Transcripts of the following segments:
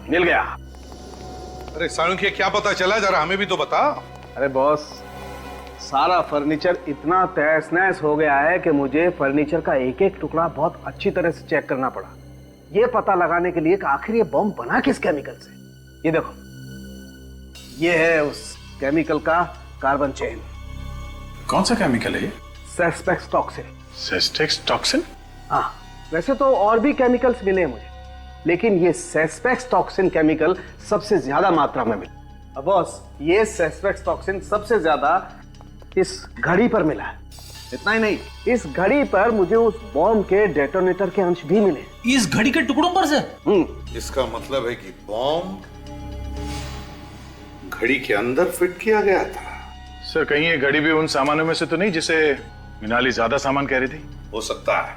मिल गया। अरे साळुंखे, क्या पता चला, जरा हमें भी तो बता। अरे बॉस, सारा फर्नीचर इतना तहस नहस हो गया है कि मुझे फर्नीचर का एक एक टुकड़ा बहुत अच्छी तरह से चेक करना पड़ा, ये पता लगाने के लिए कि आखिर ये बम बना किस केमिकल से। ये देखो, ये है उस केमिकल का कार्बन चेन। कौन सा केमिकल है ये? सेस्पेक्स टॉक्सिन। सेस्टेक्स टॉक्सिन? हाँ, वैसे तो और भी केमिकल्स मिले हैं मुझे, लेकिन ये सेस्पेक्स टॉक्सिन केमिकल सबसे ज्यादा मात्रा में मिला। अब बॉस, ये सेस्पेक्स टॉक्सिन सबसे ज्यादा इस घड़ी पर मिला है। इतना ही नहीं, इस घड़ी पर मुझे उस बॉम्ब के डेटोनेटर के अंश भी मिले। इस घड़ी के टुकड़ों पर से? इसका मतलब है कि बॉम्ब घड़ी के अंदर फिट किया गया था। सर, कहीं ये घड़ी भी उन सामानों में से तो नहीं जिसे मिनाली ज्यादा सामान कह रही थी? हो सकता है।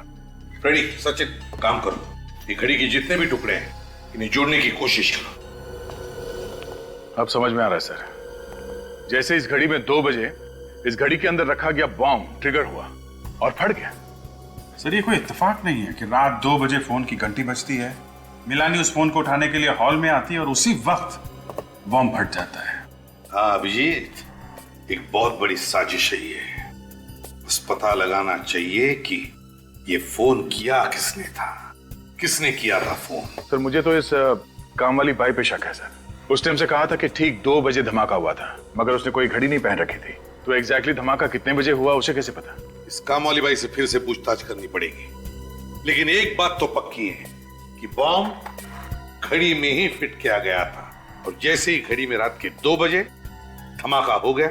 फ्रेडी, सचिन, काम करो, ये घड़ी के जितने भी टुकड़े हैं इन्हें जोड़ने की कोशिश करो। अब समझ में आ रहा है सर। जैसे इस घड़ी में 2 बजे इस घड़ी के अंदर रखा गया बॉम्ब ट्रिगर हुआ और फट गया। सर, ये कोई इत्तेफाक नहीं है कि रात 2 बजे फोन की घंटी बजती है, मिलानी उस फोन को उठाने के लिए हॉल में आती है और उसी वक्त बॉम्ब फट जाता है। हाँ अभिजीत, एक बहुत बड़ी साजिश है ये। बस पता लगाना चाहिए कि ये फोन किया किसने था, किसने किया था फोन। सर, मुझे तो इस काम वाली बाई पे शक है सर। उस टाइम से कहा था कि ठीक 2 बजे धमाका हुआ था, मगर उसने कोई घड़ी नहीं पहन रखी थी, तो एग्जैक्टली धमाका कितने बजे हुआ उसे कैसे पता? इस काम वाली बाई से फिर से पूछताछ करनी पड़ेगी, लेकिन एक बात तो पक्की है कि बॉम्ब घड़ी में ही फिट किया गया था, और जैसे ही घड़ी में रात के 2 बजे धमाका हो गया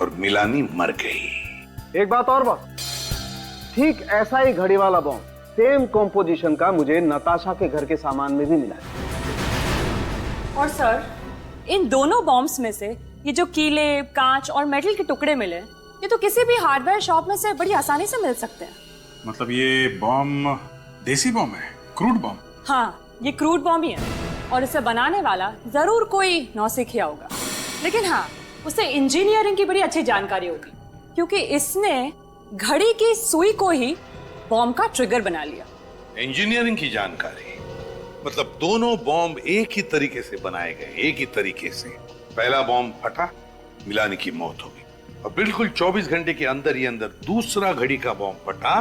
और मिलानी मर गई। एक बात और बॉस, ठीक ऐसा ही घड़ी वाला बॉम्ब सेम कॉम्पोजिशन का मुझे नताशा के घर के सामान में भी मिला है। और सर, इन दोनों बॉम्ब्स में से ये जो कीले, कांच और मेटल के टुकड़े मिले, ये तो किसी भी हार्डवेयर शॉप में से बड़ी आसानी से मिल सकते हैं। मतलब ये बॉम्ब देसी बॉम्ब है, क्रूड बॉम्ब? हाँ, ये क्रूड बॉम्ब ही है, और इसे बनाने वाला जरूर कोई नौसिखिया होगा, लेकिन हाँ, उसे इंजीनियरिंग की बड़ी अच्छी जानकारी होगी, क्योंकि इसने घड़ी की सुई को ही बॉम्ब का ट्रिगर बना लिया। इंजीनियरिंग की जानकारी मतलब दोनों बॉम्ब एक ही तरीके से बनाए गए, एक ही तरीके से। पहला बॉम्ब फटा, मिलानी की मौत हो गई, और बिल्कुल 24 घंटे के अंदर ही अंदर दूसरा घड़ी का बॉम्ब फटा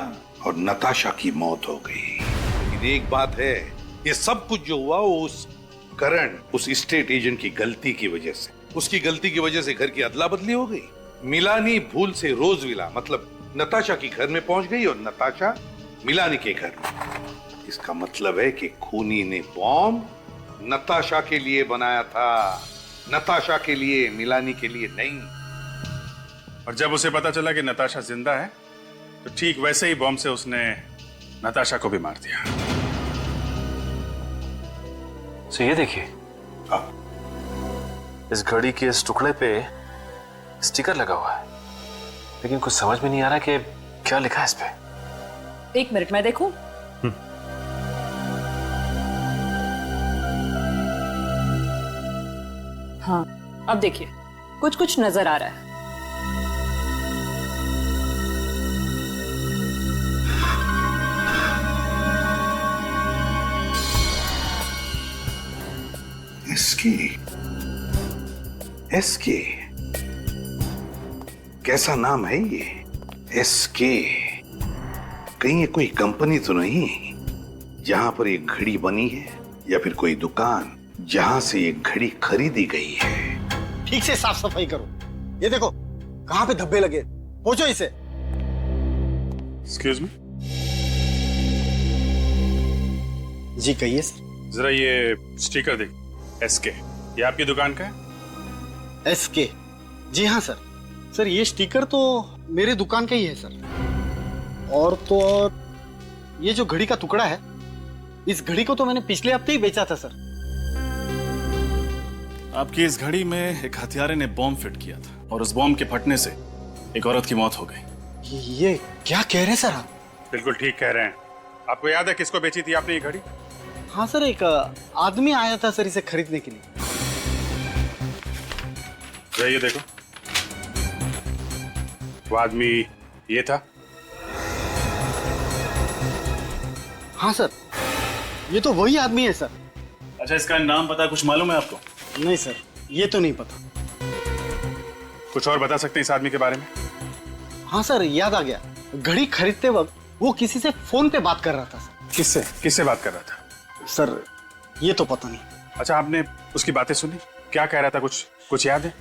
और नताशा की मौत हो गई। लेकिन एक बात है, ये सब कुछ जो हुआ वो उस करण, उस स्टेट एजेंट की गलती की वजह से, उसकी गलती की वजह से घर की अदला बदली हो गई। मिलानी भूल से रोजविला मतलब नताशा के घर में पहुंच गई और नताशा मिलानी के घर में। इसका मतलब है कि खूनी ने बॉम्ब नताशा के लिए बनाया था, नताशा के लिए, मिलानी के लिए नहीं। और जब उसे पता चला कि नताशा जिंदा है, तो ठीक वैसे ही बॉम्ब से उसने नताशा को भी मार दिया। तो ये देखिए, इस घड़ी के इस टुकड़े पे स्टिकर लगा हुआ है, लेकिन कुछ समझ में नहीं आ रहा कि क्या लिखा है इस पे। 1 मिनट में देखूं। हाँ, अब देखिए, कुछ कुछ नजर आ रहा है। एसके, कैसा नाम है ये? एसके, कहीं ये कोई कंपनी तो नहीं जहां पर ये घड़ी बनी है, या फिर कोई दुकान जहां से ये घड़ी खरीदी गई है? ठीक से साफ सफाई करो। ये देखो कहां पे धब्बे लगे, पोंछो इसे। एक्सक्यूज मी, जी कहिए सर। जरा ये स्टिकर देख, एसके, ये आपकी दुकान का है? एसके, जी हाँ सर। सर ये स्टिकर तो मेरे दुकान का ही है सर। और तो और ये जो घड़ी का टुकड़ा है, इस घड़ी को तो मैंने पिछले हफ्ते ही बेचा था सर। आपकी इस घड़ी में एक हथियारे ने बॉम्ब फिट किया था, और उस बॉम्ब के फटने से एक औरत की मौत हो गई। ये क्या कह रहे हैं सर आप? बिल्कुल ठीक कह रहे हैं। आपको याद है किसको बेची थी आपने ये घड़ी? हाँ सर, एक आदमी आया था सर इसे खरीदने के लिए। ये देखो, वो आदमी ये था। हाँ सर, ये तो वही आदमी है सर। अच्छा, इसका नाम पता कुछ मालूम है आपको? नहीं सर, ये तो नहीं पता। कुछ और बता सकते हैं इस आदमी के बारे में? हाँ सर, याद आ गया। घड़ी खरीदते वक्त वो किसी से फोन पे बात कर रहा था सर। किससे बात कर रहा था? सर ये तो पता नहीं। अच्छा, आपने उसकी बातें सुनी? क्या कह रहा था? कुछ याद है?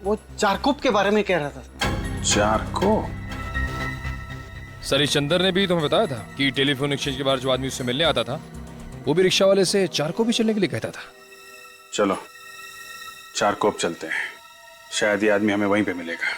वो चारकोप के बारे में कह रहा था। चारकोप? सर, इस चंदर ने भी तुम्हें बताया था कि टेलीफोन एक्सचेंज के बाहर जो आदमी उससे मिलने आता था वो भी रिक्शा वाले से चारकोप भी चलने के लिए कहता था। चलो चारकोप चलते हैं, शायद ये आदमी हमें वहीं पे मिलेगा।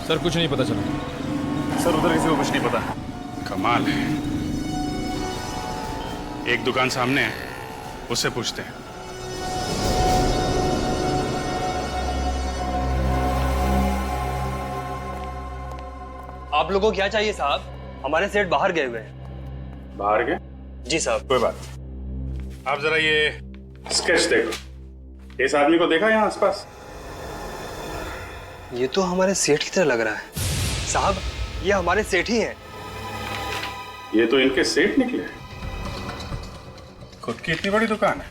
सर, कुछ नहीं पता चला। सर, उधर किसी को कुछ नहीं पता। कमाल है। एक दुकान सामने है, उससे पूछते हैं। आप लोगों को क्या चाहिए साहब? हमारे सेठ बाहर गए हुए हैं। बाहर गए? जी साहब। कोई बात नहीं। आप जरा ये स्केच देखो। इस आदमी को देखा यहाँ आसपास? ये तो हमारे सेठ की तरह लग रहा है साहब। ये हमारे सेठ ही हैं। ये तो इनके सेठ निकले। खुद की इतनी बड़ी दुकान है।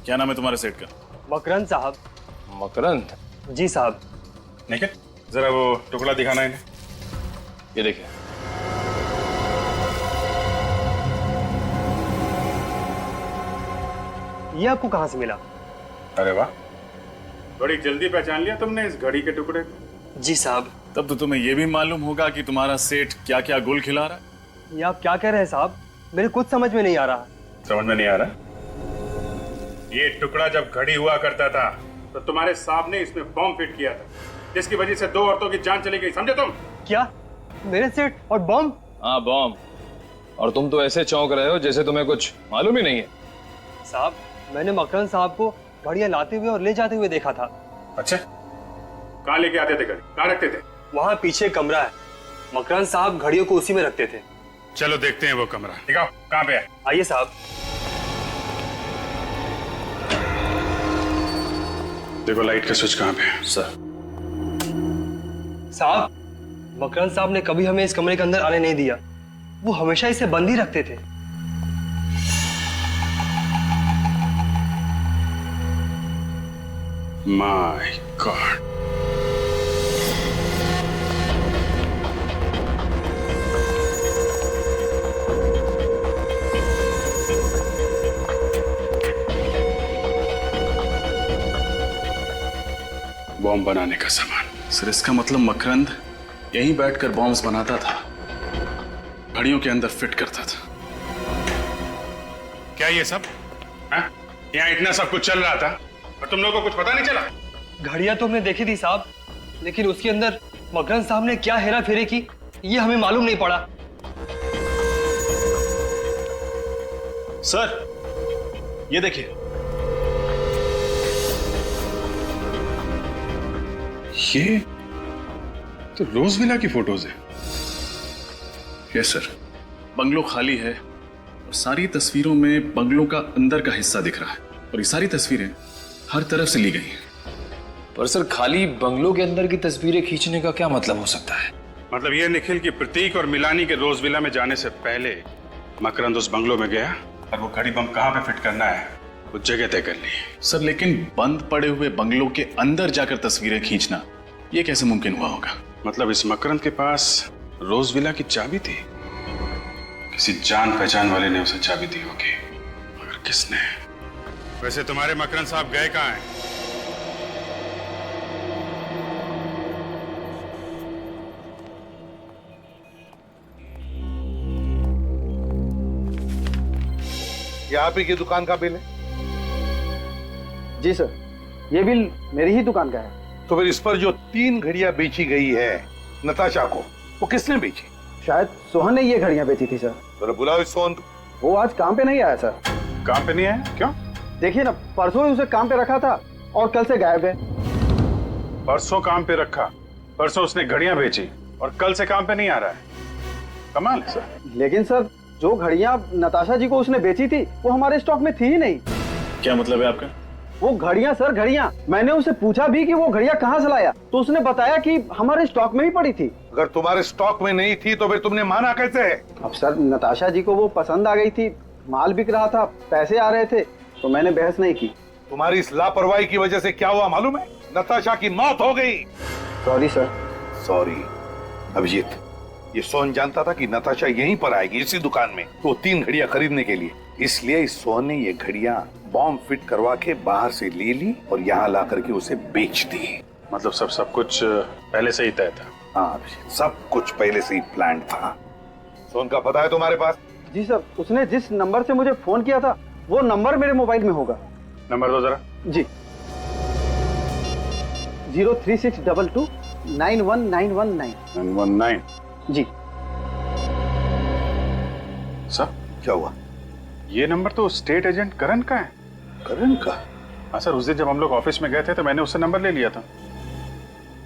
क्या नाम है तुम्हारे सेठ का? मकरंद साहब। मकरंद? जी साहब। निखिल, जरा वो टुकड़ा दिखाना इन्हें। ये देखिए। ये आपको कहाँ से मिला? अरे वाह, बड़ी जल्दी पहचान लिया तुमने इस घड़ी के टुकड़े को। जी साहब। तब तो तुम्हें यह भी मालूम होगा कि तुम्हारा सेठ क्या क्या गुल खिला रहा है। ये आप क्या कह रहे हैं साहब? मेरे कुछ समझ में नहीं आ रहा। समझ में नहीं आ रहा? ये टुकड़ा जब घड़ी हुआ करता था तो तुम्हारे साहब ने इसमें बॉम्ब फिट किया था, जिसकी वजह से 2 औरतों की जान चली गई, समझे तुम? क्या? मेरे सेठ और बॉम्ब? हाँ, बॉम्ब। और तुम तो ऐसे चौंक रहे हो जैसे तुम्हें कुछ मालूम ही नहीं है। साहब, मैंने मकरंद साहब को घड़ियां लाते हुए और ले जाते हुए देखा था। अच्छा, कहाँ लेके आते थे घड़ी? कहाँ रखते थे? वहाँ पीछे कमरा है। मकरंद साहब घड़ियों को उसी में रखते थे। चलो देखते हैं वो कमरा। दिखाओ, कहाँ पे है? आइए साहब। देखो लाइट का स्विच कहाँ पे है। सर, साहब, मकरंद साहब ने कभी हमें इस कमरे के अंदर आने नहीं दिया। वो हमेशा इसे बंद ही रखते थे। My God. बॉम्ब बनाने का सामान। सर, इसका मतलब मकरंद यहीं बैठकर बॉम्ब्स बनाता था, घड़ियों के अंदर फिट करता था। क्या ये सब? यहाँ इतना सब कुछ चल रहा था और तुम लोगों को कुछ पता नहीं चला? घड़ियां तो हमने देखी थी साहब, लेकिन उसके अंदर मकरंद साहब ने क्या हेरा फेरी की ये हमें मालूम नहीं पड़ा। सर, ये देखिए। ये तो रोज विला की फोटोज है। Yes sir. बंगलो खाली है और सारी तस्वीरों में बंगलों का अंदर का हिस्सा दिख रहा है, और ये सारी तस्वीरें हर तरफ से ली गई हैं। पर सर, खाली बंगलों के अंदर की तस्वीरें खींचने का क्या मतलब हो सकता है? मतलब ये निखिल की प्रतीक और मिलानी के रोज विला में जाने से पहले मकरंद उस बंगलो में गया और वो घड़ी बम कहाँ पे फिट करना है वो जगह तय कर ली। सर, लेकिन बंद पड़े हुए बंगलों के अंदर जाकर तस्वीरें खींचना ये कैसे मुमकिन हुआ होगा? मतलब इस मकरंद के पास रोज विला की चाबी थी, किसी जान पहचान वाले ने उसे चाबी दी होगी, मगर किसने? वैसे तुम्हारे मकरंद साहब गए कहाँ हैं? ये आप ही की दुकान का बिल है? जी सर, ये बिल मेरी ही दुकान का है। तो फिर इस पर जो 3 घड़ियां बेची गई है नताशा को, वो किसने बेची? शायद सोहन ने ये घड़ियां बेची थी सर। तो बुलाओ इस सोहन को। वो आज काम पे नहीं आया सर। काम पे नहीं आया? क्यों? देखिए ना, परसों ही उसे काम पे रखा था और कल से गायब है। परसों काम पे रखा परसों उसने घड़ियां बेची और कल से काम पे नहीं आ रहा है। कमाल है सर। लेकिन सर जो घड़ियां नताशा जी को उसने बेची थी वो हमारे स्टॉक में थी ही नहीं। क्या मतलब है आपका? वो घड़ियां सर, घड़ियां। मैंने उसे पूछा भी कि वो घड़ियां कहाँ से लाया, तो उसने बताया कि हमारे स्टॉक में ही पड़ी थी। अगर तुम्हारे स्टॉक में नहीं थी तो फिर तुमने माना कैसे है? अब सर नताशा जी को वो पसंद आ गई थी, माल बिक रहा था, पैसे आ रहे थे, तो मैंने बहस नहीं की। तुम्हारी इस लापरवाही की वजह से क्या हुआ मालूम है? नताशा की मौत हो गई। Sorry sir. सॉरी। अभिजीत, ये सोहन जानता था कि नताशा यहीं पर आएगी, इसी दुकान में, तो 3 घड़ियां खरीदने के लिए। इसलिए इस सोहन ने ये घड़ियां बॉम्ब फिट करवा के बाहर से ले ली और यहाँ ला करके उसे बेच दी। मतलब सब कुछ पहले से ही तय था? हाँ अभिजीत, सब कुछ पहले से ही प्लान था। सोहन का पता है तुम्हारे पास? जी सर, उसने जिस नंबर से मुझे फोन किया था वो नंबर मेरे मोबाइल में होगा। नंबर दो जरा। जी, 03622 91919। 919। जी सर क्या हुआ? ये नंबर तो स्टेट एजेंट करण का है। करण का? हाँ सर, उस दिन जब हम लोग ऑफिस में गए थे तो मैंने उससे नंबर ले लिया था।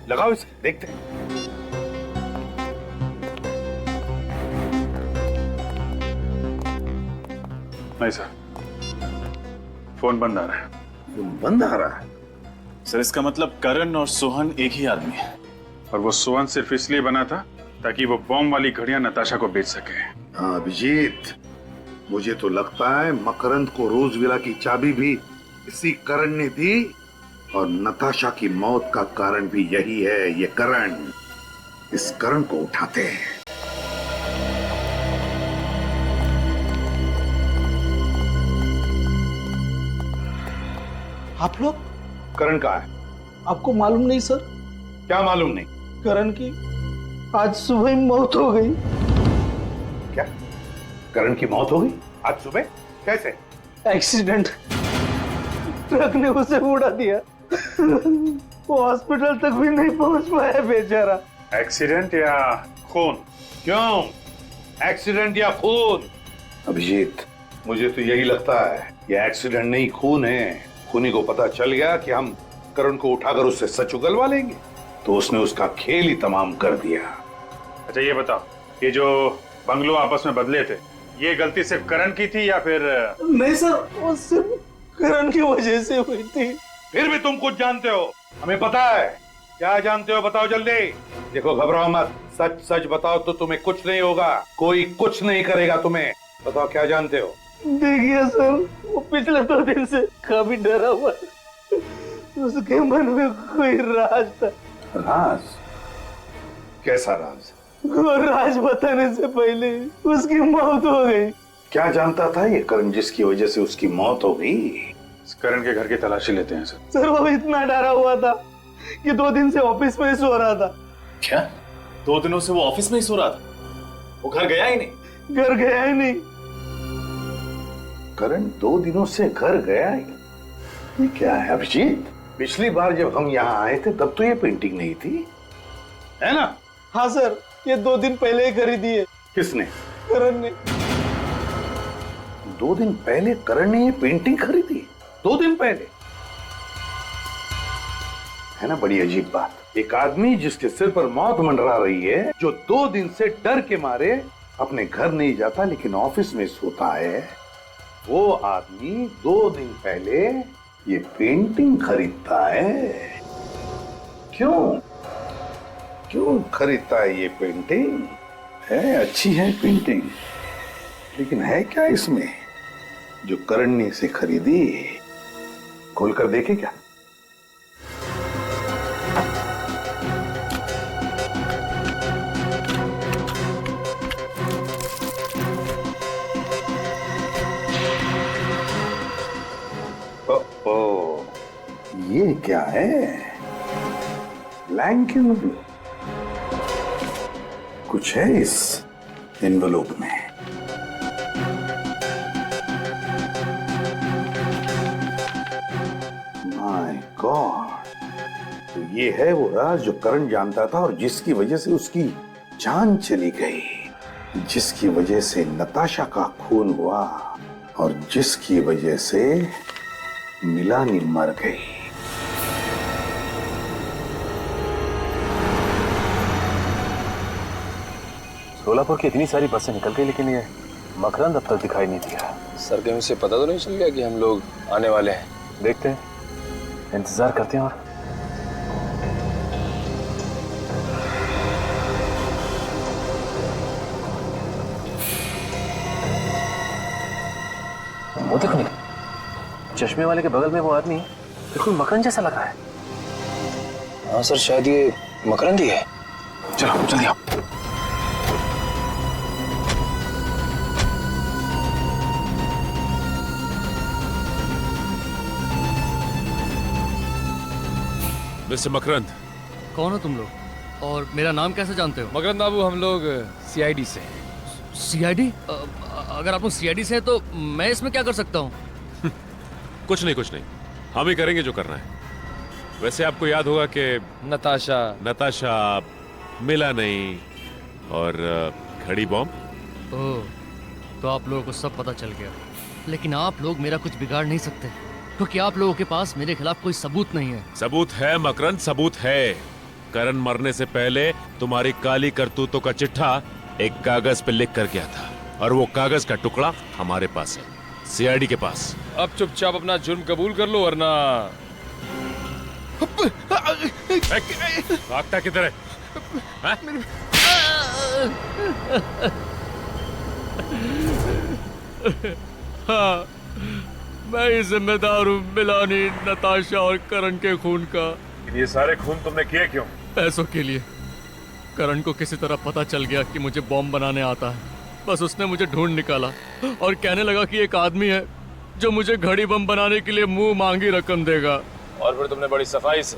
लगाओ इसे, देखते हैं। नहीं सर, फोन बंद आ रहा है। बंद आ रहा है? सर इसका मतलब करण और सोहन एक ही आदमी है, और वो सोहन सिर्फ इसलिए बना था ताकि वो बॉम्ब वाली घड़ियां नताशा को बेच सके। हाँ अभिजीत, मुझे तो लगता है मकरंद को रोजविला की चाबी भी इसी करण ने दी, और नताशा की मौत का कारण भी यही है, ये करण। इस करण को उठाते हैं। आप लोग? करण कहाँ है? आपको मालूम नहीं सर? क्या मालूम नहीं? करण की आज सुबह ही मौत हो गई। क्या? करण की मौत हो गई आज सुबह? कैसे? एक्सीडेंट, ट्रक ने उसे उड़ा दिया। वो हॉस्पिटल तक भी नहीं पहुंच पाया बेचारा। एक्सीडेंट या खून? क्यों एक्सीडेंट या खून? अभिजीत, मुझे तो यही लगता है ये एक्सीडेंट नहीं खून है। खूनी को पता चल गया कि हम करण को उठाकर उससे सच उगलवा लेंगे, तो उसने उसका खेल ही तमाम कर दिया। अच्छा ये बताओ, ये जो बंगलो आपस में बदले थे, ये गलती सिर्फ करण की थी या फिर? नहीं सर, वो सिर्फ करण की वजह से हुई थी। फिर भी तुम कुछ जानते हो, हमें पता है। क्या जानते हो बताओ जल्दी। देखो घबराओ मत, सच सच बताओ तो तुम्हें कुछ नहीं होगा, कोई कुछ नहीं करेगा तुम्हें। बताओ क्या जानते हो। देखिए सर, वो पिछले 2 दिन से काफी डरा हुआ है। उसके मन में कोई राज था। राज? कैसा राज? वो राज बताने से पहले उसकी मौत हो गई। क्या जानता था ये करण जिसकी वजह से उसकी मौत हो गई? करण के घर की तलाशी लेते हैं सर। सर वो इतना डरा हुआ था कि 2 दिन से ऑफिस में ही सो रहा था। क्या? 2 दिनों से वो ऑफिस में ही सो रहा था? वो घर गया ही नहीं? घर गया ही नहीं। करण 2 दिनों से घर गया ही? ये क्या है अभिजीत? पिछली बार जब हम यहाँ आए थे तब तो ये पेंटिंग नहीं थी, है ना? हाँ सर, ये 2 दिन पहले ही खरीदी है। किसने? करण ने। 2 दिन पहले करण ने ये पेंटिंग खरीदी? 2 दिन पहले? है ना बड़ी अजीब बात। एक आदमी जिसके सिर पर मौत मंडरा रही है, जो 2 दिन से डर के मारे अपने घर नहीं जाता लेकिन ऑफिस में सोता है, वो आदमी 2 दिन पहले ये पेंटिंग खरीदता है। क्यों? क्यों खरीदता है ये पेंटिंग? है अच्छी है पेंटिंग, लेकिन है क्या इसमें जो करण ने इसे खरीदी? खोलकर देखे क्या? ओ, ये क्या है? Blank envelope. कुछ है इस एनवलप में। माय गॉड, तो ये है वो राज जो करण जानता था और जिसकी वजह से उसकी जान चली गई, जिसकी वजह से नताशा का खून हुआ और जिसकी वजह से मिलानी मर गई। शोलापुर की इतनी सारी बसें निकल गई, लेकिन ये मकरंद अब तक दिखाई नहीं दिया। सर कहीं उसे पता तो नहीं चल गया कि हम लोग आने वाले हैं? देखते हैं, इंतजार करते हैं। और वो देखो निकल, चश्मे वाले के बगल में वो आदमी बिल्कुल मकरंद जैसा लगा है। हाँ सर, शायद ये मकरंद ही है। चलो जल्दी आओ। मिस्टर मकरंद, कौन हो तुम लोग और मेरा नाम कैसे जानते हो? मकरंद बाबू, हम लोग सीआईडी से। सीआईडी? अगर आप लोग सीआईडी से हैं तो मैं इसमें क्या कर सकता हूँ? कुछ नहीं, हम ही करेंगे जो करना है। वैसे आपको याद होगा कि नताशा मिला नहीं और घड़ी बॉम्ब। ओह, तो आप लोगों को सब पता चल गया। लेकिन आप लोग मेरा कुछ बिगाड़ नहीं सकते, क्योंकि आप लोगों के पास मेरे खिलाफ कोई सबूत नहीं है। सबूत है मकरंद, सबूत है। करण मरने से पहले तुम्हारी काली करतूतों का चिट्ठा एक कागज पे लिख कर गया था, और वो कागज का टुकड़ा हमारे पास है, सीआईडी के पास। अब चुपचाप अपना जुर्म कबूल कर लो, वरना भागता किधर है? हाँ, मैं ही जिम्मेदार हूँ मिलानी, नताशा और करण के खून का। ये सारे खून तुमने किए क्यों? पैसों के लिए। करण को किसी तरह पता चल गया कि मुझे बॉम्ब बनाने आता है। बस उसने मुझे ढूंढ निकाला और कहने लगा कि एक आदमी है जो मुझे घड़ी बम बनाने के लिए मुंह मांगी रकम देगा। और फिर तुमने बड़ी सफाई से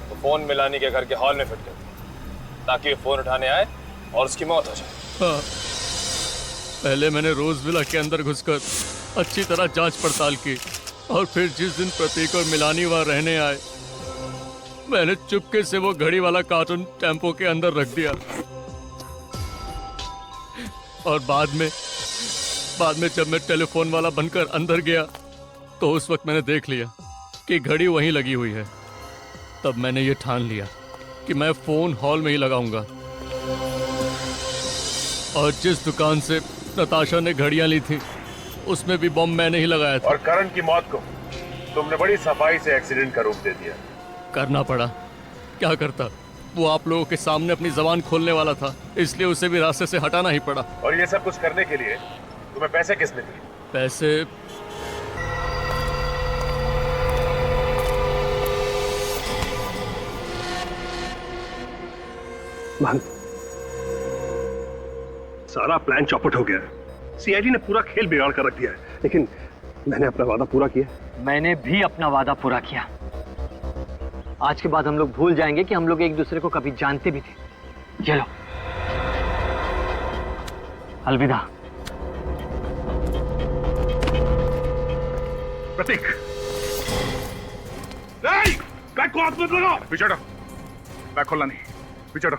तो फोन मिलानी के घर के हॉल में फिट कर दिया, ताकि वो फोन उठाने आए और उसकी मौत हो जाए। हाँ, पहले मैंने रोज विला के अंदर घुसकर अच्छी तरह जांच पड़ताल की, और फिर जिस दिन प्रतीक और मिलानी वहां रहने आए, मैंने चुपके से वो घड़ी वाला कार्टून टेम्पो के अंदर रख दिया। और बाद में जब मैं टेलीफोन वाला बनकर अंदर गया तो उस वक्त मैंने देख लिया कि घड़ी वहीं लगी हुई है। तब मैंने ये ठान लिया कि मैं फोन हॉल में ही लगाऊंगा। और जिस दुकान से नताशा ने घड़ियां ली थी उसमें भी बम मैंने ही लगाया था। और करण की मौत को तुमने बड़ी सफाई से एक्सीडेंट का रूप दे दिया। करना पड़ा, क्या करता। वो आप लोगों के सामने अपनी जबान खोलने वाला था, इसलिए उसे भी रास्ते से हटाना ही पड़ा। और ये सब कुछ करने के लिए तुम्हें पैसे किसने दिए? पैसे सारा प्लान चौपट हो गया। सीआईडी ने पूरा खेल बिगाड़ कर रख दिया है, लेकिन मैंने अपना वादा पूरा किया। मैंने भी अपना वादा पूरा किया। आज के बाद हम लोग भूल जाएंगे कि हम लोग एक दूसरे को कभी जानते भी थे। चलो, अलविदा। प्रतीक, बैग को हाथ मत लगाओ। पीछे हटो, बैग खोलना नहीं, पीछे हटो।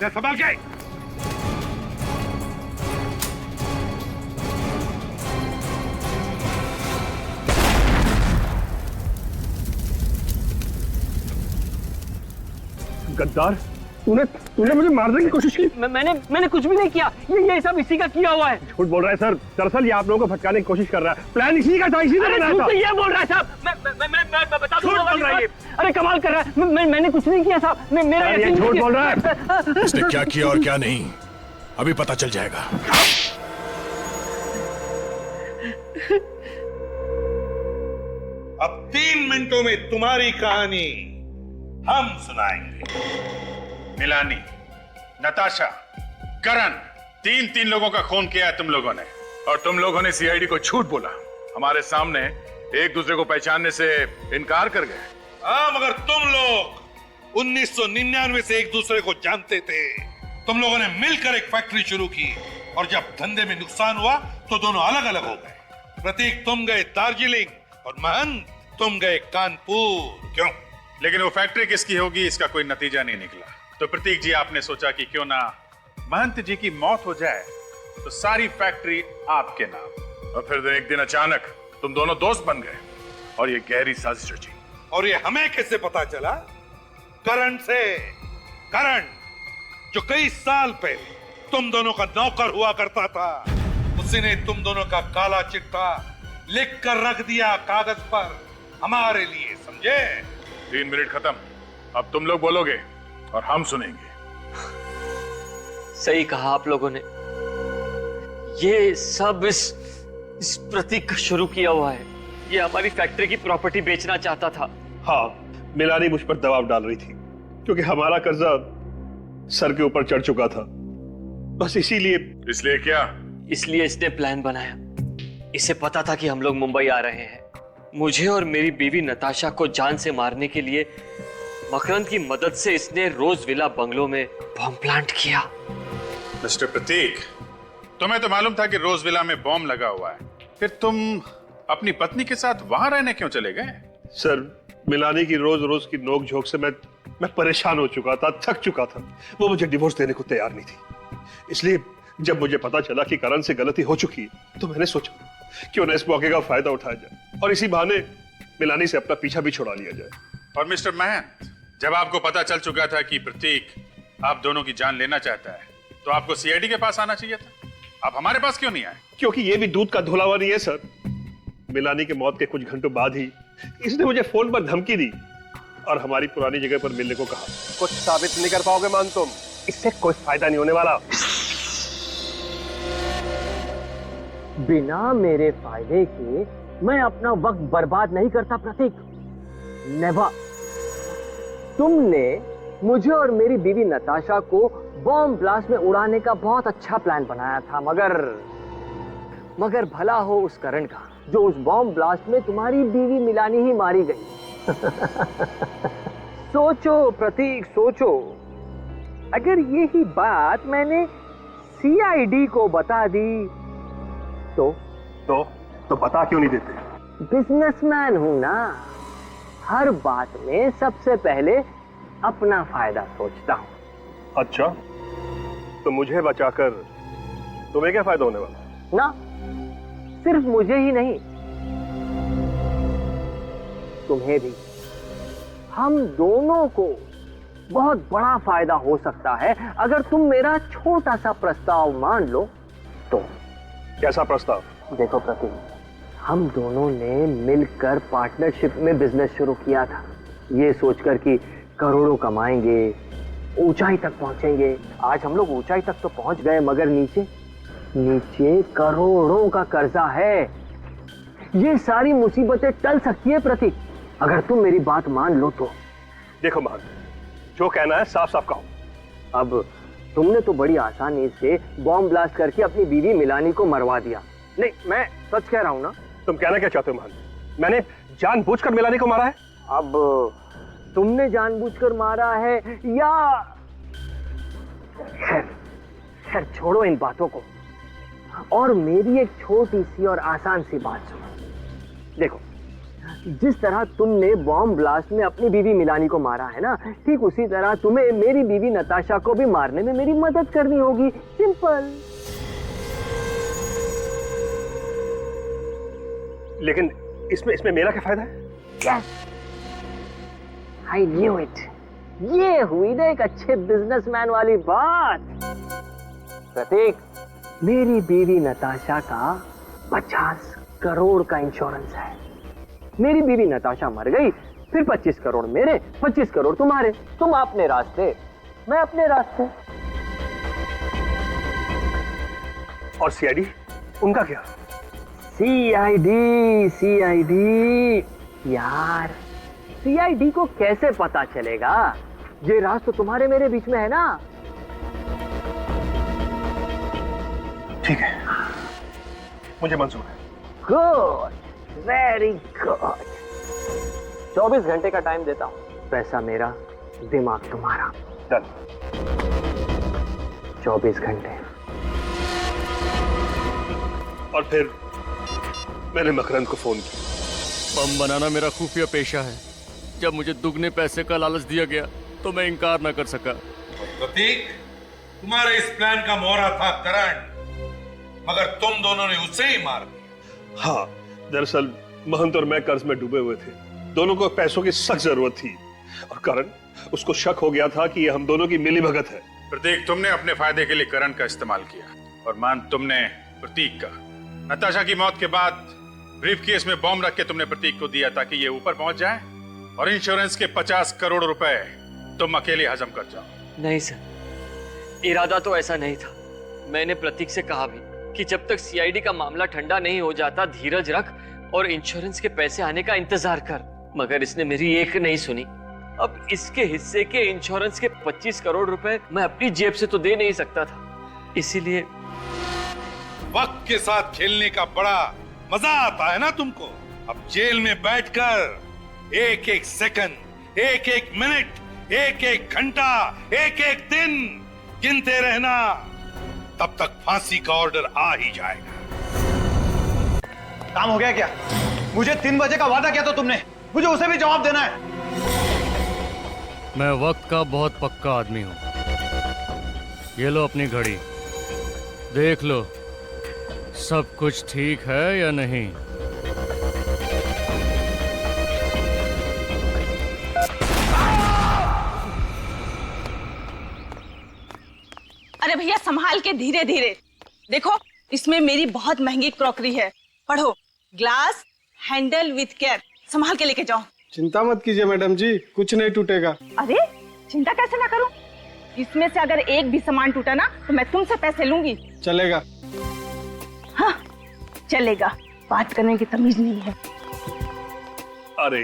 संभाल के। गद्दार, तूने मुझे मारने की कोशिश की। मैंने कुछ भी नहीं किया। ये सब इसी का किया हुआ है। झूठ बोल रहा है सर। दरअसल ये आप लोगों को भटकाने की कोशिश कर रहा है। प्लान इसी का था, इसी ने बनाया था। ये बोल रहा है साहब। मैं बता दूंगा। अरे कमाल कर रहा है। मैंने कुछ नहीं किया साहब। मेरा ये झूठ बोल रहा है। इसने क्या किया और क्या नहीं अभी पता चल जाएगा। अब 3 मिनटों में तुम्हारी कहानी हम सुनाएंगे। मिलानी, नताशा, करण, तीन लोगों का खून किया है तुम लोगों ने, और तुम लोगों ने सीआईडी को झूठ बोला। हमारे सामने एक दूसरे को पहचानने से इनकार कर गए। हाँ, मगर तुम लोग 1999 से एक दूसरे को जानते थे। तुम लोगों ने मिलकर एक फैक्ट्री शुरू की, और जब धंधे में नुकसान हुआ तो दोनों अलग अलग हो गए। प्रतीक तुम गए दार्जिलिंग और महंत तुम गए कानपुर। क्यों? लेकिन वो फैक्ट्री किसकी होगी इसका कोई नतीजा नहीं निकला। तो प्रतीक जी, आपने सोचा कि क्यों ना महंत जी की मौत हो जाए तो सारी फैक्ट्री आपके नाम। और फिर एक दिन अचानक तुम दोनों दोस्त बन गए और ये गहरी साजिश रची। और ये हमें कैसे पता चला? करण से। करण, जो कई साल पहले तुम दोनों का नौकर हुआ करता था, उसी ने तुम दोनों का काला चिट्ठा लिख कर रख दिया कागज पर हमारे लिए, समझे? 3 मिनट खत्म। अब तुम लोग बोलोगे और हम सुनेंगे। सही कहा आप लोगों ने। ये सब इस प्रतीक का शुरू किया हुआ है। ये हमारी फैक्ट्री की प्रॉपर्टी बेचना चाहता था। हाँ, मिलानी मुझ पर दबाव डाल रही थी क्योंकि हमारा कर्जा सर के ऊपर चढ़ चुका था। बस इसीलिए। इसलिए क्या? इसलिए इसने प्लान बनाया। इसे पता था कि हम लोग मुंबई आ रहे हैं। मुझे और मेरी बीवी नताशा को जान से मारने के लिए मकरंद की मदद से इसने रोज विला बंगलो में बॉम्ब प्लांट किया। मिस्टर प्रतीक, तुम्हें तो मालूम था कि रोज विला में बॉम्ब लगा हुआ है, फिर तुम अपनी पत्नी के साथ वहां रहने क्यों चले गए? सर, मिलानी की रोज रोज की नोक झोंक से मैं परेशान हो चुका था, थक चुका था। वो मुझे डिवोर्स देने को तैयार नहीं थी। इसलिए जब मुझे पता चला कि करण से गलती हो चुकी है, तो मैंने सोचा क्यों ना इस मौके का फायदा उठाया जाए और इसी बहाने मिलानी से अपना पीछा भी छुड़ा लिया जाए। और मिस्टर महंत, जब आपको पता चल चुका था कि प्रतीक आप दोनों की जान लेना चाहता है, तो आपको सीआईडी के पास आना चाहिए था। आप हमारे पास क्यों नहीं आए? क्योंकि ये भी दूध का धुलावा नहीं है सर। मिलानी के मौत के कुछ घंटों बाद ही इसने मुझे फोन पर धमकी दी और हमारी पुरानी जगह पर मिलने को कहा। कुछ साबित नहीं कर पाओगे मान तुम, इससे कोई फायदा नहीं होने वाला। बिना मेरे फायदे के मैं अपना वक्त बर्बाद नहीं करता प्रतीक। नेवर। तुमने मुझे और मेरी बीवी नताशा को बॉम्ब ब्लास्ट में उड़ाने का बहुत अच्छा प्लान बनाया था, मगर भला हो उस करण का जो उस बॉम्ब ब्लास्ट में तुम्हारी बीवी मिलानी ही मारी गई। सोचो प्रतीक, सोचो, अगर यही बात मैंने सीआईडी को बता दी तो बता क्यों नहीं देते? बिजनेसमैन हूं ना, हर बात में सबसे पहले अपना फायदा सोचता हूं। अच्छा, तो मुझे बचाकर तुम्हें क्या फायदा होने वाला? ना, सिर्फ मुझे ही नहीं, तुम्हें भी। हम दोनों को बहुत बड़ा फायदा हो सकता है अगर तुम मेरा छोटा सा प्रस्ताव मान लो तो। कैसा प्रस्ताव? देखो प्रतीक, हम दोनों ने मिलकर पार्टनरशिप में बिजनेस शुरू किया था, ये सोचकर कि करोड़ों कमाएंगे, ऊंचाई तक पहुंचेंगे। आज हम लोग ऊंचाई तक तो पहुंच गए, मगर नीचे करोड़ों का कर्जा है। ये सारी मुसीबतें टल सकती है प्रतीक, अगर तुम मेरी बात मान लो तो। देखो मान, जो कहना है साफ साफ कहो। अब तुमने तो बड़ी आसानी से बॉम्ब ब्लास्ट करके अपनी बीवी मिलानी को मरवा दिया। नहीं, मैं सच कह रहा हूं ना। तुम कहना क्या चाहते हो मान? मैंने जानबूझकर मिलानी को मारा है? अब तुमने जानबूझकर मारा है या खैर छोड़ो इन बातों को, और मेरी एक छोटी सी और आसान सी बात सुनो। देखो, जिस तरह तुमने बॉम्ब ब्लास्ट में अपनी बीवी मिलानी को मारा है ना, ठीक उसी तरह तुम्हें मेरी बीवी नताशा को भी मारने में मेरी मदद करनी होगी। सिंपल। लेकिन इसमें मेरा क्या फायदा है? Yes, I knew it. ये हुई ना एक अच्छे बिजनेसमैन वाली बात। प्रतीक, मेरी बीवी नताशा का 50 करोड़ का इंश्योरेंस है। मेरी बीवी नताशा मर गई, फिर 25 करोड़ मेरे, 25 करोड़ तुम्हारे। तुम अपने रास्ते, मैं अपने रास्ते। और सीआईडी, उनका क्या? सीआईडी यार, सीआईडी को कैसे पता चलेगा? ये राज तो तुम्हारे मेरे बीच में है ना। ठीक है, मुझे मंजूर है। Good, very good. 24 घंटे का टाइम देता हूं। पैसा मेरा, दिमाग तुम्हारा। डन। 24 घंटे। और फिर मैंने मकरंद को फोन किया। बम बनाना मेरा खुफिया पेशा है। जब मुझे दुगने पैसे का लालच दिया गया तो मैं इनकार न कर सका। प्रतीक, तुम्हारे इस प्लान का मोहरा था करण, मगर तुम दोनों ने उसे ही मार दिया। हाँ, दरअसल महंत और मैं कर्ज में डूबे हुए थे। दोनों को पैसों की सख्त जरूरत थी और करण, उसको शक हो गया था कि ये हम दोनों की मिलीभगत है, प्रतीक, तुमने अपने फायदे के लिए करण का इस्तेमाल किया और मान तुमने प्रतीक का। नताशा की मौत के बाद ब्रीफकेस में बॉम्ब रख के तुमने प्रतीक को दिया ताकि ये ऊपर पहुंच जाए और इंश्योरेंस के 50 करोड़ रुपए तुम अकेले हजम कर जाओ। नहीं सर, इरादा तो ऐसा नहीं था। मैंने प्रतीक से कहा भी कि जब तक सीआईडी का मामला ठंडा नहीं हो जाता धीरज रख और इंश्योरेंस के पैसे आने का इंतजार कर, मगर इसने मेरी एक नहीं सुनी। अब इसके हिस्से के इंश्योरेंस के 25 करोड़ रुपए मैं अपनी जेब से तो दे नहीं सकता था, इसीलिए। वक्त के साथ खेलने का बड़ा मजा आता है ना तुमको। अब जेल में बैठकर एक एक सेकंड, एक एक मिनट, एक एक घंटा, एक एक दिन गिनते रहना, तब तक फांसी का ऑर्डर आ ही जाएगा। काम हो गया क्या? मुझे 3 बजे का वादा किया तो तुमने, मुझे उसे भी जवाब देना है। मैं वक्त का बहुत पक्का आदमी हूं। ये लो अपनी घड़ी, देख लो सब कुछ ठीक है या नहीं। अरे भैया संभाल के, धीरे धीरे। देखो इसमें मेरी बहुत महंगी क्रॉकरी है, पढ़ो। ग्लास हैंडल विथ केयर, संभाल के लेके जाओ। चिंता मत कीजिए मैडम जी, कुछ नहीं टूटेगा। अरे चिंता कैसे ना करूं? इसमें से अगर एक भी सामान टूटा ना तो मैं तुमसे पैसे लूंगी। चलेगा। हाँ चलेगा, बात करने की तमीज नहीं है। अरे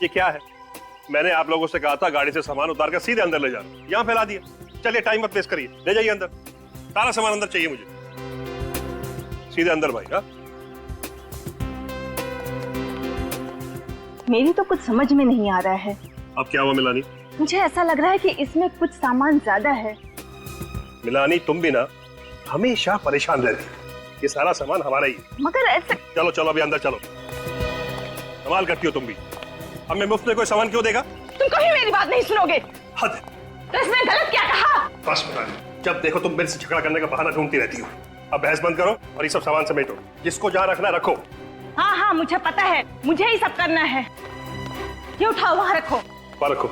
ये क्या है? मैंने आप लोगों से कहा था गाड़ी से सामान उतार कर सीधे अंदर ले जाना, यहाँ फैला दिया। चलिए टाइम मत वेस्ट करिए, ले जाइए अंदर। सारा सामान अंदर चाहिए मुझे, सीधे अंदर भाई। हाँ मेरी तो कुछ समझ में नहीं आ रहा है। अब क्या हुआ मिलानी? मुझे ऐसा लग रहा है कि इसमें कुछ सामान ज्यादा है। मिलानी तुम भी ना हमेशा परेशान रहती है, ये सारा सामान हमारा ही है। मगर ऐसा। चलो चलो अभी अंदर चलो, कमाल करती हो तुम भी। हमें मुफ्त में कोई सामान क्यों देगा? तुम कभी मेरी बात नहीं सुनोगे। हद है। तो इसमें गलत क्या कहा? बस मिलानी, जब देखो तुम मेरे से झगड़ा करने का बहाना ढूंढती रहती हो। अब बहस बंद करो और ये सब सामान समेटो, जिसको जहाँ रखना रखो। हाँ हाँ मुझे पता है, मुझे ही सब करना है। ये उठाओ, वहां रखो। वहां रखो।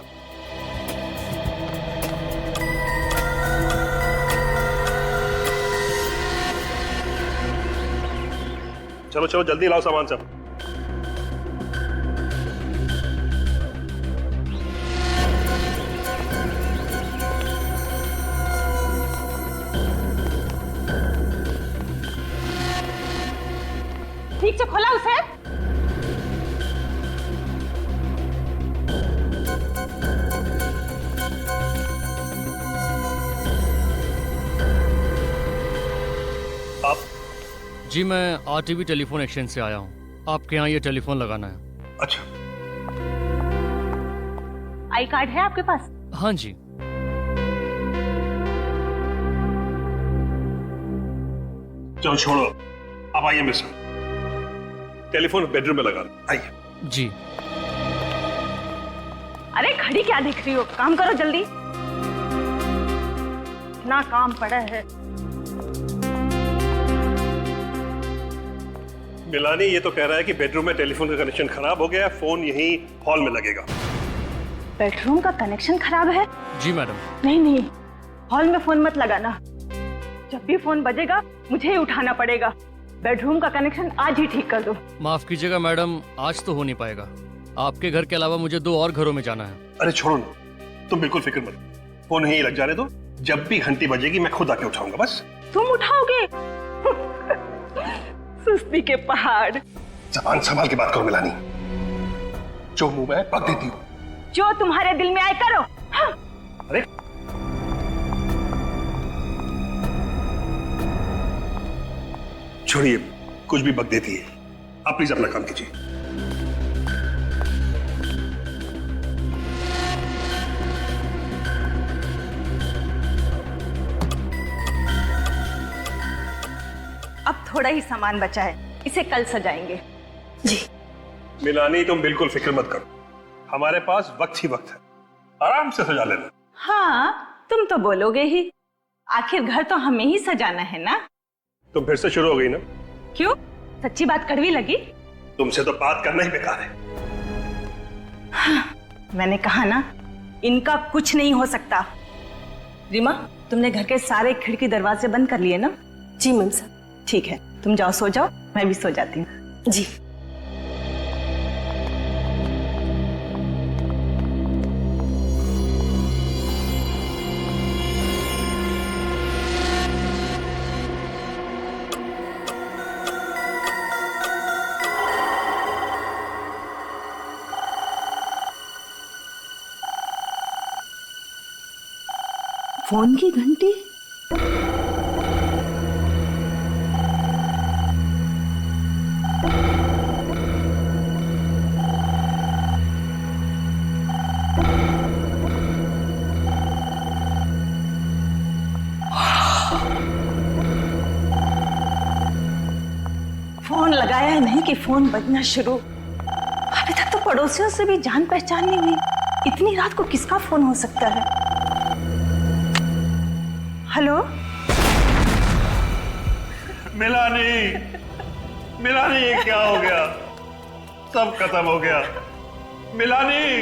चलो चलो जल्दी लाओ सामान सब। ठीक से खोला उसे। आप? जी मैं आरटीवी टेलीफोन एक्सचेंज से आया हूँ, आपके यहाँ ये टेलीफोन लगाना है। अच्छा। आई कार्ड है आपके पास? हाँ जी। चलो छोड़ो, अब आइए मिस्टर, टेलीफोन बेडरूम में लगा लो, आइए। जी। अरे घड़ी क्या देख रही हो, काम करो जल्दी, इतना काम पड़ा है। मिलानी ये तो कह रहा है कि बेडरूम में टेलीफोन का कनेक्शन खराब हो गया, फोन यहीं हॉल में लगेगा। बेडरूम का कनेक्शन खराब है? जी मैडम। नहीं नहीं, हॉल में फोन मत लगाना। जब भी फोन बजेगा मुझे ही उठाना पड़ेगा। बेडरूम का कनेक्शन आज ही ठीक कर दो। माफ कीजिएगा मैडम, आज तो हो नहीं पाएगा। आपके घर के अलावा मुझे 2 और घरों में जाना है। अरे छोड़ो ना, तुम बिल्कुल फिक्र मत, फोन यहीं लग जाने दो। जब भी घंटी बजेगी मैं खुद आके उठाऊंगा। बस तुम उठाओगे? सुस्ती के पहाड़। जबान संभाल के बात करो मिलानी, जो मुंह में पक देती हो। जो तुम्हारे दिल में आए करो। हाँ। अरे छोड़िए, कुछ भी बक देती है। आप प्लीज अपना काम कीजिए। अब थोड़ा ही सामान बचा है, इसे कल सजाएंगे। जी। मिलानी तुम बिल्कुल फिक्र मत करो, हमारे पास वक्त ही वक्त है, आराम से सजा लेना। हाँ तुम तो बोलोगे ही, आखिर घर तो हमें ही सजाना है ना। तुम फिर से शुरू हो गई ना? क्यों, सच्ची बात कड़वी लगी? तुमसे तो बात करना ही बेकार है। हाँ, मैंने कहा ना, इनका कुछ नहीं हो सकता। रीमा, तुमने घर के सारे खिड़की दरवाजे बंद कर लिए ना? जी मैम साहब। ठीक है, तुम जाओ सो जाओ, मैं भी सो जाती हूँ। जी। फोन की घंटी। फोन लगाया है नहीं कि फोन बजना शुरू। अभी तक तो पड़ोसियों से भी जान पहचान नहीं हुई। इतनी रात को किसका फोन हो सकता है? हेलो, मिलानी, मिलानी, ये क्या हो गया? सब खत्म हो गया। मिलानी,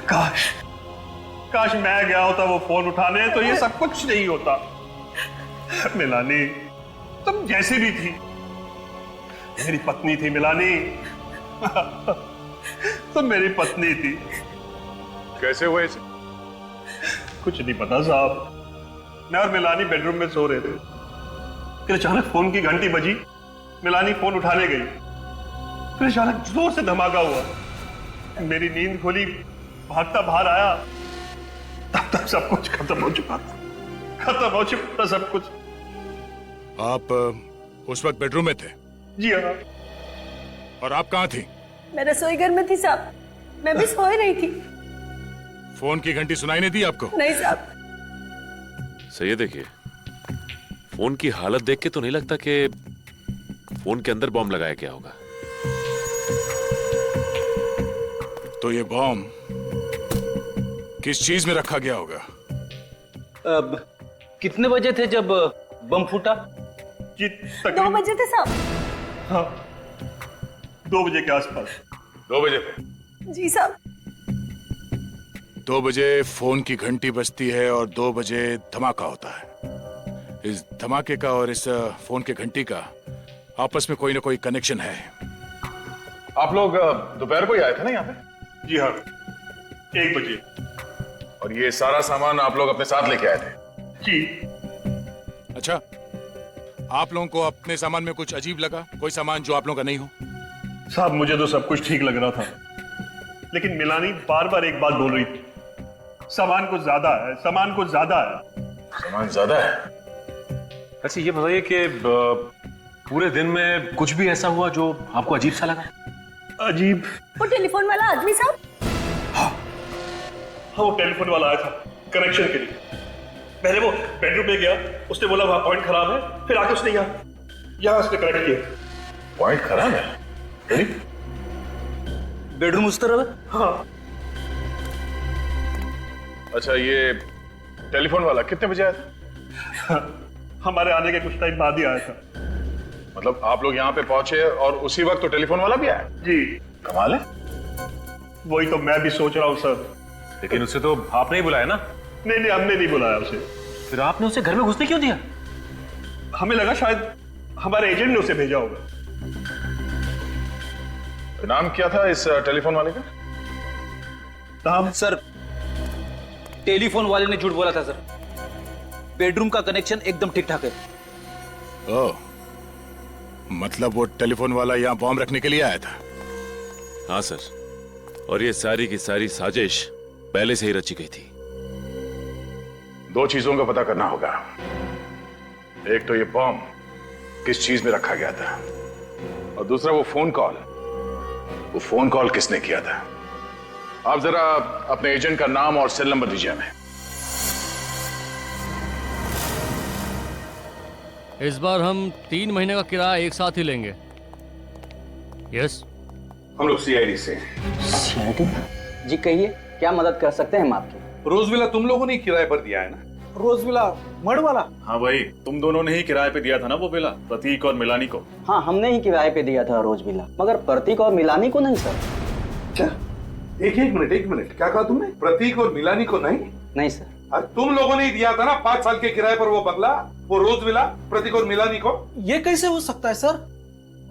काश मैं गया होता वो फोन उठाने, तो ये सब कुछ नहीं होता। मिलानी, तुम जैसी भी थी, मेरी पत्नी थी। मिलानी, तुम मेरी पत्नी थी। कैसे हुए इसे? कुछ नहीं पता साहब। मैं और मिलानी बेडरूम में सो रहे थे, फिर अचानक फोन की घंटी बजी। मिलानी फोन उठाने गई, फिर अचानक जोर से धमाका हुआ। मेरी नींद खुली, भागता बाहर आया, तब तक सब कुछ खत्म हो चुका था। खत्म हो चुका था सब कुछ। आप उस वक्त बेडरूम में थे? जी हाँ। और आप कहाँ थी? मैं रसोई घर में थी साहब, मैं भी सो ही रही थी। फोन की घंटी सुनाई नहीं दी आपको? नहीं साहब। सही है, देखिए फोन की हालत देख के तो नहीं लगता कि फोन के अंदर बॉम्ब लगाया गया होगा। तो ये बॉम्ब किस चीज में रखा गया होगा? अब कितने बजे थे जब बम फूटा? जी 2 बजे थे साहब। हाँ, 2 बजे के आसपास। 2 बजे पे? जी साहब। 2 बजे फोन की घंटी बजती है और 2 बजे धमाका होता है। इस धमाके का और इस फोन की घंटी का आपस में कोई ना कोई कनेक्शन है। आप लोग दोपहर को ही आए थे ना यहाँ पे? जी हाँ, 1 बजे। और ये सारा सामान आप लोग अपने साथ लेके आए थे? जी। अच्छा, आप लोगों को अपने सामान में कुछ अजीब लगा? कोई सामान जो आप लोगों का नहीं हो? साहब, मुझे तो सब कुछ ठीक लग रहा था, लेकिन मिलानी बार बार एक बात बोल रही थी, सामान कुछ ज्यादा है, सामान कुछ ज्यादा है। सामान ज्यादा है? अच्छा ये बताइए कि पूरे दिन में कुछ भी ऐसा हुआ जो आपको अजीब सा लगा? अजीब? वो टेलीफोन वाला आदमी साहब। हाँ, वो टेलीफोन वाला आया था कनेक्शन के लिए। पहले वो बेडरूम में गया, उसने बोला वहां पॉइंट खराब है, फिर आके उसने यहाँ उसने कनेक्ट किया। पॉइंट खराब है? बेडरूम उस तरफ है? हाँ। अच्छा, ये टेलीफोन वाला कितने बजे आया था? हमारे आने के कुछ टाइम बाद ही आया था। मतलब आप लोग यहाँ पे पहुंचे और उसी वक्त तो टेलीफोन वाला भी आया? जी। कमाल है। वही तो मैं भी सोच रहा हूँ सर। लेकिन उसे तो आपने ही बुलाया ना? नहीं, हमने नहीं बुलाया उसे। फिर आपने उसे घर में घुसने क्यों दिया? हमें लगा शायद हमारे एजेंट ने उसे भेजा होगा। नाम क्या था इस टेलीफोन वाले का? नाम? सर, टेलीफोन वाले ने झूठ बोला था सर। बेडरूम का कनेक्शन एकदम ठीक ठाक है। ओह, मतलब वो टेलीफोन वाला यहाँ बॉम्ब रखने के लिए आया था? हाँ सर, और ये सारी की सारी साजिश पहले से ही रची गई थी। 2 चीजों का पता करना होगा। एक तो ये बॉम्ब किस चीज में रखा गया था, और दूसरा वो फोन कॉल किसने किया था। आप जरा अपने एजेंट का नाम और सेल नंबर दीजिए हमें। इस बार हम 3 महीने का किराया एक साथ ही लेंगे। यस, हम लोग सीआईडी से। सीआईडी? जी कहिए, क्या मदद कर सकते हैं हम आपकी? रोजविला तुम लोगों ने किराए पर दिया है ना? रोजविला मड़ वाला? हाँ भाई, तुम दोनों ने ही किराए पे दिया था ना वो विला, प्रतीक और मिलानी को। हाँ, हमने ही किराए पे दिया था रोज विला, मगर प्रतीक और मिलानी को नहीं सर। अच्छा, एक मिनट, क्या कहा तुमने? प्रतीक और मिलानी को नहीं? नहीं सर। और तुम लोगों ने ही दिया था ना 5 साल के किराए पर वो बंगला, वो रोज विला प्रतीक और मिलानी को। ये कैसे हो सकता है सर?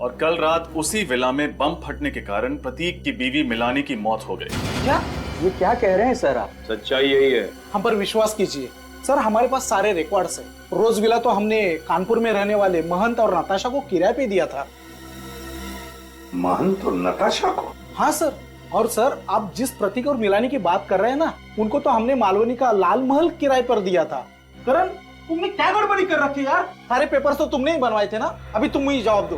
और कल रात उसी विला में बम फटने के कारण प्रतीक की बीवी मिलानी की मौत हो गई। क्या? ये क्या कह रहे हैं सर आप? सच्चाई यही है। हम पर विश्वास कीजिए सर, हमारे पास सारे रिकॉर्ड्स हैं। रोज विला तो हमने कानपुर में रहने वाले महंत और नताशा को किराए पे दिया था। महंत और नताशा को? हाँ सर। और सर, आप जिस प्रतीक और मिलानी की बात कर रहे हैं ना, उनको तो हमने मालवनी का लाल महल किराए पर दिया था। करण, तुमने क्या गड़बड़ी कर रखी यार? सारे पेपर्स तो तुमने ही बनवाए थे ना। अभी तुम मुझे जवाब दो।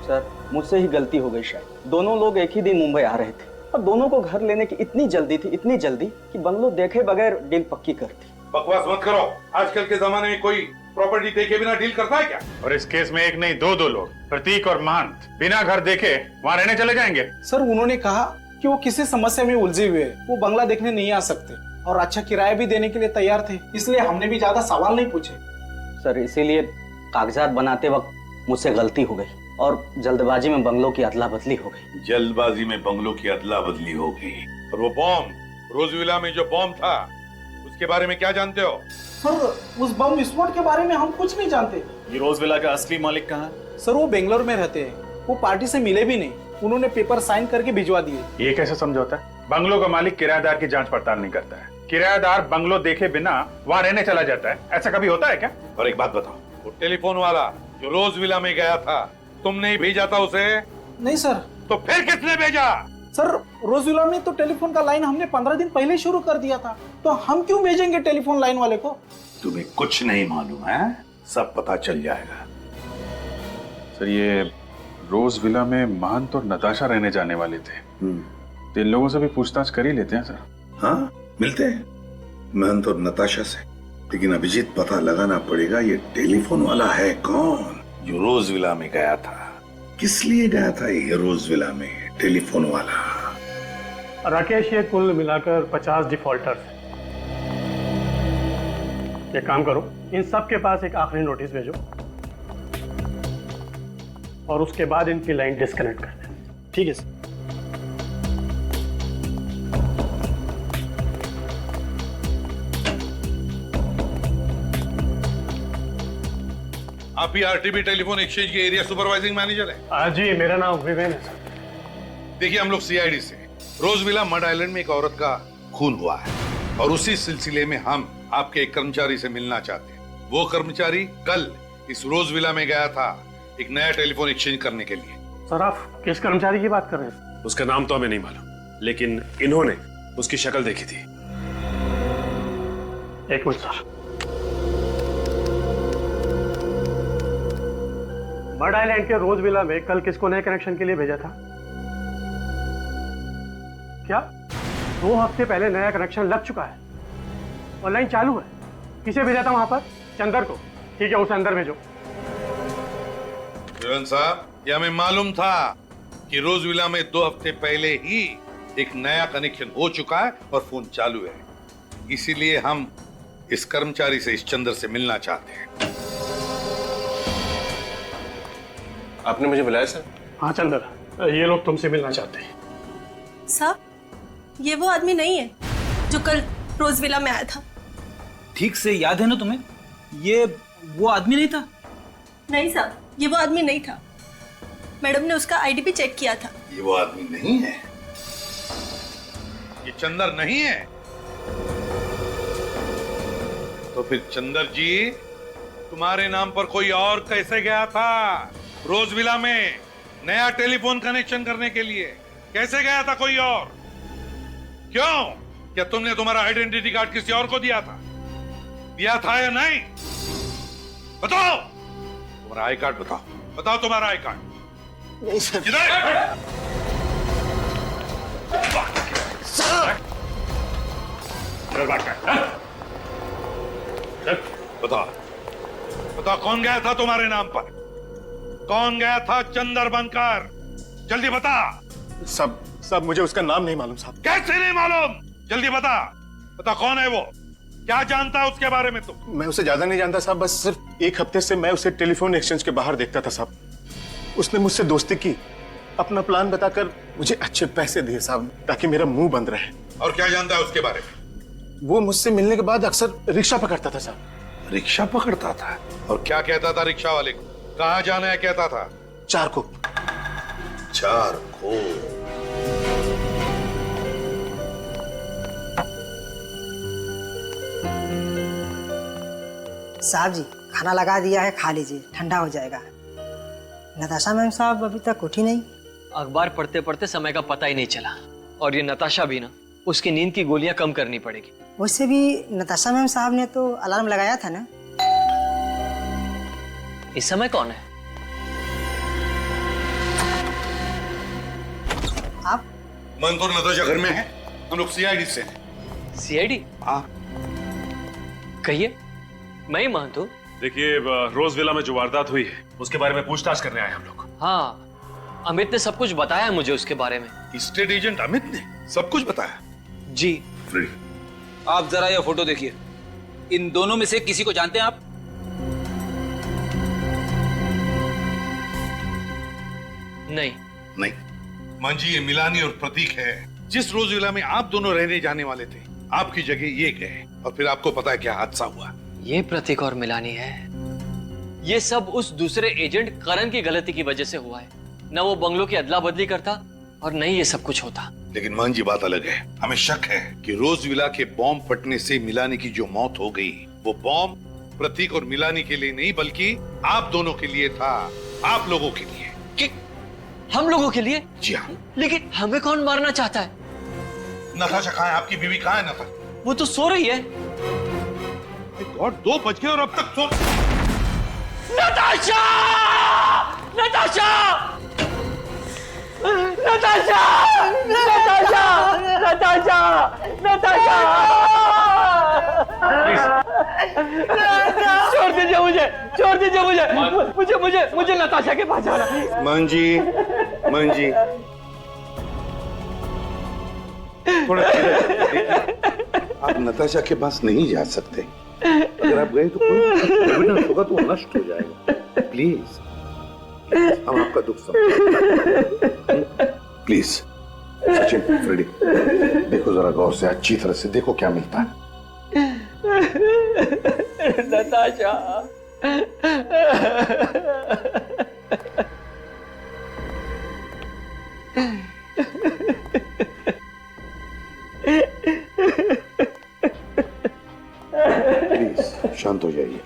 सर, मुझसे ही गलती हो गई शायद। दोनों लोग एक ही दिन मुंबई आ रहे थे और दोनों को घर लेने की इतनी जल्दी थी, इतनी जल्दी कि बंगलो देखे बगैर डील पक्की कर दी। बकवास मत करो। आजकल के जमाने में कोई प्रॉपर्टी देखे बिना डील करता है क्या? और इस केस में एक नहीं दो लोग, प्रतीक और महंत, बिना घर देखे वहाँ रहने चले जाएंगे। सर, उन्होंने कहा कि वो किसी समस्या में उलझे हुए हैं, वो बंगला देखने नहीं आ सकते और अच्छा किराया भी देने के लिए तैयार थे, इसलिए हमने भी ज्यादा सवाल नहीं पूछे। सर, इसीलिए कागजात बनाते वक्त मुझसे गलती हो गई और जल्दबाजी में बंगलों की अदला बदली हो गई। जल्दबाजी में बंगलों की अदला बदली हो गई। और वो बॉम्ब, रोज विला में जो बॉम्ब था, उसके बारे में क्या जानते हो? सर, उस बम विस्फोट के बारे में हम कुछ नहीं जानते। ये रोज विला का असली मालिक कहाँ है? सर, वो बेंगलोर में रहते हैं। वो पार्टी से मिले भी नहीं, उन्होंने पेपर साइन करके भिजवा दिए। ये कैसे समझौता है? बंगलो का मालिक किराएदार की जांच पड़ताल नहीं करता है। किराएदार बंगलो देखे बिना वहाँ रहने चला जाता है, ऐसा कभी होता है क्या? और एक बात बताओ, वो टेलीफोन वाला जो रोज विला में गया था, तुमने ही भेजा था उसे? नहीं सर। तो फिर किसने भेजा? सर, रोज विला में तो टेलीफोन का लाइन हमने 15 दिन पहले शुरू कर दिया था, तो हम क्यों भेजेंगे टेलीफोन लाइन वाले को? तुम्हें कुछ नहीं मालूम है, सब पता चल जाएगा। सर, ये रोज विला में महंत और नताशा रहने जाने वाले थे। तो इन लोगों से भी पूछताछ कर ही लेते हैं सर। हाँ, मिलते हैं महंत और नताशा से। लेकिन अभिजीत, पता लगाना पड़ेगा ये टेलीफोन वाला है कौन जो रोज विला में गया था। किस लिए गया था ये रोज विला में टेलीफोन वाला? राकेश, ये कुल मिलाकर 50 डिफॉल्टर्स हैं। एक काम करो, इन सब के पास एक आखिरी नोटिस भेजो और उसके बाद इनकी लाइन डिस्कनेक्ट कर दें। ठीक है सर। आप ही आरटीबी टेलीफोन एक्सचेंज के एरिया सुपरवाइजिंग मैनेजर हैं? जी, मेरा नाम विवेन है सर। देखिए, हम लोग सीआईडी से रोज विला मड आइलैंड में एक औरत का खून हुआ है और उसी सिलसिले में हम आपके एक कर्मचारी से मिलना चाहते हैं। वो कर्मचारी कल इस रोज विला में गया था एक नया टेलीफोन एक्सचेंज करने के लिए। सर, आप किस कर्मचारी की बात कर रहे हैं? उसका नाम तो हमें नहीं मालूम, लेकिन इन्होंने उसकी शक्ल देखी थी। एक मिनट सर। मड आइलैंड के रोज विला में कल किसको नए कनेक्शन के लिए भेजा था? क्या 2 हफ्ते पहले नया कनेक्शन लग चुका है? ऑनलाइन चालू है। किसे भेजा था वहां पर? चंदर को। ठीक है, उसे अंदर भेजो। विवेन साहब, ये हमें मालूम था कि रोज विला में 2 हफ्ते पहले ही एक नया कनेक्शन हो चुका है और फोन चालू है। इसीलिए हम इस कर्मचारी से, इस चंदर से मिलना चाहते हैं। आपने मुझे बुलाया सर? हाँ चंदर, ये लोग तुमसे मिलना चाहते हैं। साहब, ये वो आदमी नहीं है जो कल रोज विला में आया था। ठीक से याद है ना तुम्हें? ये वो आदमी नहीं था? नहीं साहब, ये वो आदमी नहीं था। मैडम ने उसका आईडी भी चेक किया था। ये वो आदमी नहीं है? ये चंदर नहीं है? तो फिर चंदर जी, तुम्हारे नाम पर कोई और कैसे गया था रोज विला में नया टेलीफोन कनेक्शन करने के लिए? कैसे गया था कोई और? क्यों? क्या तुमने तुम्हारा आइडेंटिटी कार्ड किसी और को दिया था? दिया था या नहीं? बताओ, तुम्हारा आई कार्ड बताओ। बताओ तुम्हारा आई कार्ड। नहीं सर। बताओ, बताओ कौन गया था तुम्हारे नाम पर? कौन गया था चंदर बनकर? जल्दी बता। सब मुझे उसका नाम नहीं मालूम साहब। कैसे नहीं मालूम? जल्दी बता। बता कौन है वो? क्या जानता है उसके बारे में तुम? मैं उसे ज्यादा नहीं जानता साहब, बस सिर्फ 1 हफ्ते से मैं उसे टेलीफोन एक्सचेंज के बाहर देखता था साहब। उसने मुझसे दोस्ती की, अपना प्लान बताकर मुझे अच्छे पैसे दिए साहब, ताकि मेरा मुंह बंद रहे। और क्या जानता है उसके बारे में? वो मुझसे मिलने के बाद अक्सर रिक्शा पकड़ता था सर। रिक्शा पकड़ता था? और क्या कहता था रिक्शा वाले को? कहाँ जाना है कहता था? चारकोप। चारकोप। साहब जी खाना लगा दिया है, खा लीजिए, ठंडा हो जाएगा। नताशा मैम साहब अभी तक उठी नहीं। अखबार पढ़ते पढ़ते समय का पता ही नहीं चला। और ये नताशा भी ना, उसकी नींद की गोलियां कम करनी पड़ेगी। वैसे भी नताशा मैम साहब ने तो अलार्म लगाया था ना। इस समय कौन है? आप? मन तो नताशा घर में है, हम लोग सीआईडी से हैं। सीआईडी? हाँ। कहिए, मैं ही महंत हूँ। देखिए, रोज विला में जो वारदात हुई है उसके बारे में पूछताछ करने आए हम लोग। हाँ, अमित ने सब कुछ बताया मुझे उसके बारे में। स्टेट एजेंट अमित ने सब कुछ बताया? जी। आप जरा ये फोटो देखिए। इन दोनों में से किसी को जानते हैं आप? नहीं। नहीं। मंजी, ये मिलानी और प्रतीक है। जिस रोज विला में आप दोनों रहने जाने वाले थे, आपकी जगह ये गए और फिर आपको पता है क्या हादसा हुआ। ये प्रतीक और मिलानी है। ये सब उस दूसरे एजेंट करण की गलती की वजह से हुआ है। न वो बंगलों की अदला बदली करता और नहीं ये सब कुछ होता। लेकिन मान जी, बात अलग है। हमें शक है कि रोज विला के बॉम्ब फटने से मिलानी की जो मौत हो गई, वो बॉम्ब प्रतीक और मिलानी के लिए नहीं बल्कि आप दोनों के लिए था। आप लोगों के लिए। कि हम लोगों के लिए? जी हाँ। लेकिन हमें कौन मारना चाहता है? नताशा कहाँ है? आपकी बीवी कहाँ है? नताशा? वो तो सो रही है। गॉड, 2 बज गए और अब तक सो। नताशा! नताशा! नताशा! नताशा! नताशा! नताशा! छोड़ दीजिए मुझे, छोड़ दीजिए मुझे नताशा के पास जाना है। मंजी, मंजी, थोड़ा आप नताशा के पास नहीं जा सकते। अगर आप गए तो कोई एविडेंस होगा तो नष्ट हो जाएगा। प्लीज, हम आपका दुख समझें। प्लीज सचिन, फ्रेडी, देखो जरा गौर से, अच्छी तरह से देखो क्या मिलता है। नताशा, प्लीज शांत हो जाइए।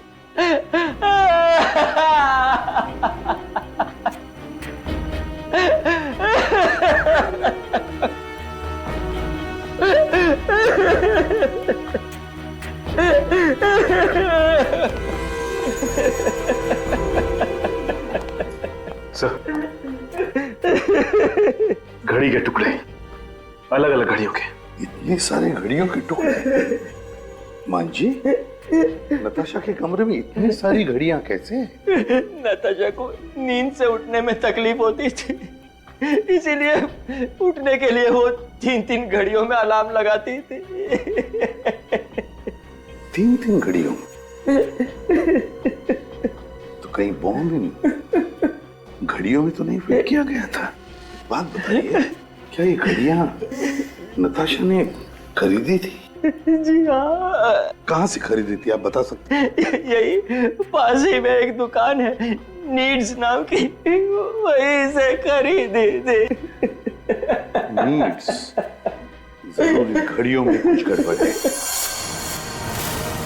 सर, घड़ी के टुकड़े, अलग अलग घड़ियों के। इतने सारे घड़ियों के टुकड़े? मान जी, नताशा के कमरे में इतनी सारी घड़ियां कैसे? नताशा को नींद से उठने में तकलीफ होती थी, इसीलिए उठने के लिए वो 3-3 घड़ियों में अलार्म लगाती थी। 3-3 घड़ियों? तो कहीं बॉम्ब इन घड़ियों में तो नहीं फिट किया गया था? बात बताइए, क्या ये घड़ियां नताशा ने खरीदी थी? जी हाँ। कहाँ से खरीदी थी, आप बता सकते हैं? यही पास ही में एक दुकान है, नीड्स नाम की, वहीं से खरीदी थी। नीड्स? जरूर घड़ियों में कुछ गड़बड़ है।